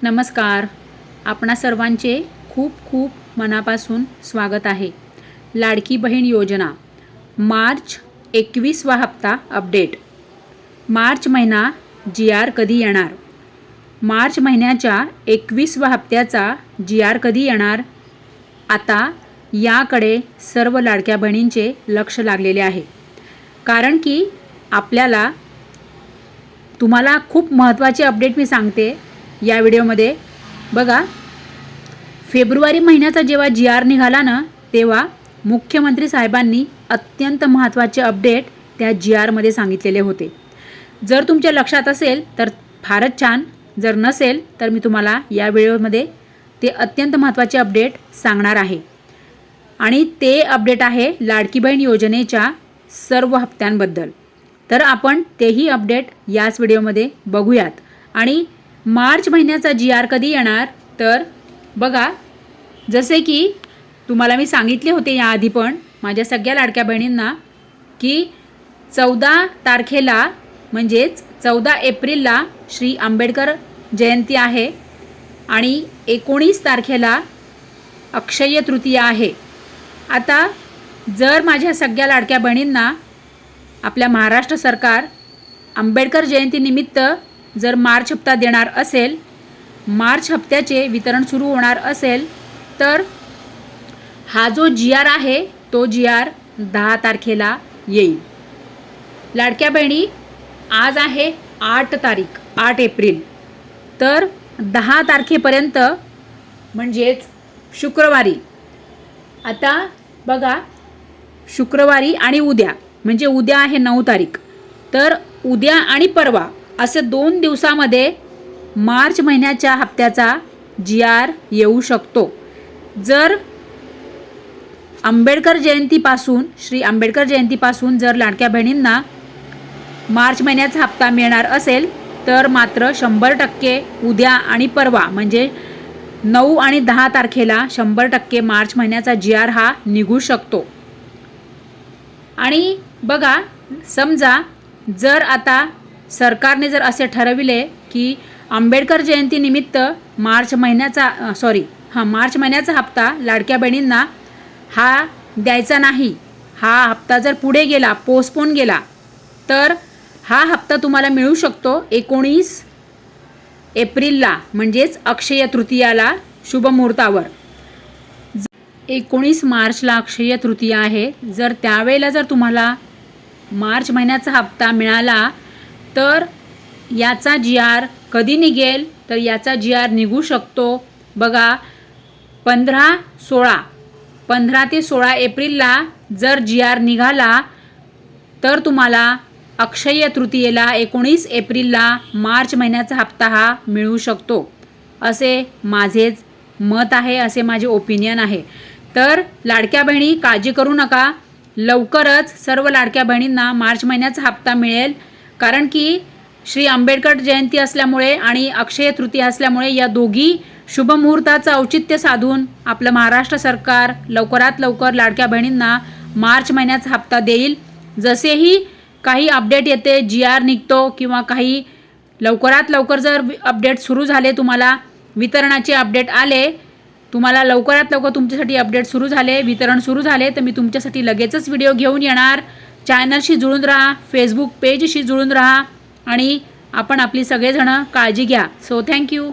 नमस्कार. आपणा सर्वांचे खूप खूप मनापासून स्वागत आहे. लाडकी बहीण योजना मार्च 21वा हप्ता अपडेट. मार्च महिना GR कधी येणार? मार्च महिन्याच्या 21व्या हप्त्याचा GR कधी येणार? आता याकडे सर्व लाडक्या बहिणींचे लक्ष लागलेले आहे. कारण की आपल्याला तुम्हाला खूप महत्त्वाची अपडेट मी सांगते या व्हिडिओमध्ये. बघा, फेब्रुवारी महिन्याचा जेव्हा GR निघाला ना, तेव्हा मुख्यमंत्री साहेबांनी अत्यंत महत्त्वाचे अपडेट त्या GR मध्ये सांगितलेले होते. जर तुमच्या लक्षात असेल तर फारच छान, जर नसेल तर मी तुम्हाला या व्हिडिओमध्ये ते अत्यंत महत्त्वाचे अपडेट सांगणार आहे. आणि ते अपडेट आहे लाडकी बहीण योजनेच्या सर्व हप्त्यांबद्दल. तर आपण तेही अपडेट याच व्हिडिओमध्ये बघूयात. आणि मार्च महिन्याचा GR कधी येणार? तर बघा, जसे की तुम्हाला मी सांगितले होते याआधी पण माझ्या सगळ्या लाडक्या बहिणींना की 14 तारखेला म्हणजेच 14 एप्रिलला श्री आंबेडकर जयंती आहे आणि 19 तारखेला अक्षय तृतीया आहे. आता जर माझ्या सगळ्या लाडक्या बहिणींना आपल्या महाराष्ट्र सरकार आंबेडकर जयंतीनिमित्त जर मार्च हप्ता देणार असेल, मार्च हप्त्याचे वितरण सुरू होणार असेल, तर हा जो GR आहे तो GR 10 तारखेला येईल. लाडक्या बहिणी, आज आहे 8 तारीख, 8 एप्रिल. तर 10 तारखेपर्यंत म्हणजेच शुक्रवारी, आता बघा, शुक्रवारी आणि उद्या म्हणजे उद्या आहे 9 तारीख, तर उद्या आणि परवा असे 2 दिवसामध्ये मार्च महिन्याच्या हप्त्याचा GR येऊ शकतो. जर श्री आंबेडकर जयंतीपासून जर लाडक्या बहिणींना मार्च महिन्याचा हप्ता मिळणार असेल तर मात्र 100% उद्या आणि परवा म्हणजे 9 आणि 10 तारखेला 100% मार्च महिन्याचा GR हा निघू शकतो. आणि बघा, समजा जर आता सरकारने जर असे ठरविले की आंबेडकर जयंतीनिमित्त मार्च महिन्याचा हप्ता लाडक्या बहिणींना हा द्यायचा नाही, हा हप्ता जर पुढे गेला, पोस्टपोन गेला, तर हा हप्ता तुम्हाला मिळू शकतो 19 एप्रिलला म्हणजेच अक्षय तृतीयाला शुभ मुहूर्तावर. 19 मार्चला अक्षय तृतीया आहे. जर त्यावेळेला जर तुम्हाला मार्च महिन्याचा हप्ता मिळाला तर याचा GR कधी निघेल? तर याचा GR निघू शकतो बघा 15 ते 16 एप्रिलला जर GR निघाला तर तुम्हाला अक्षय तृतीयेला 19 एप्रिलला मार्च महिन्याचा हप्ता हा मिळू शकतो. असे माझेच मत आहे, असे माझे ओपिनियन आहे. तर लाडक्या बहिणी, काळजी करू नका, लवकरच सर्व लाडक्या बहिणींना मार्च महिन्याचा हप्ता मिळेल. कारण की श्री आंबेडकर जयंती असल्यामुळे आणि अक्षय तृतीया असल्यामुळे या दोघी शुभ मुहूर्ताचं औचित्य साधून आपलं महाराष्ट्र सरकार लवकरात लवकर लाडक्या बहिणींना मार्च महिन्याचा हप्ता देईल. जसेही काही अपडेट येते, GR निघतो किंवा काही लवकरात लवकर जर अपडेट सुरू झाले, तुम्हाला वितरणाचे अपडेट आले, तुम्हाला लवकरात लवकर तुमच्यासाठी अपडेट सुरू झाले, वितरण सुरू झाले, तर मी तुमच्यासाठी लगेचच व्हिडिओ घेऊन येणार. चॅनलशी जुळून राहा, फेसबुक पेजशी जुळून राहा आणि आपण आपली सगळेजण काळजी घ्या. So thank you.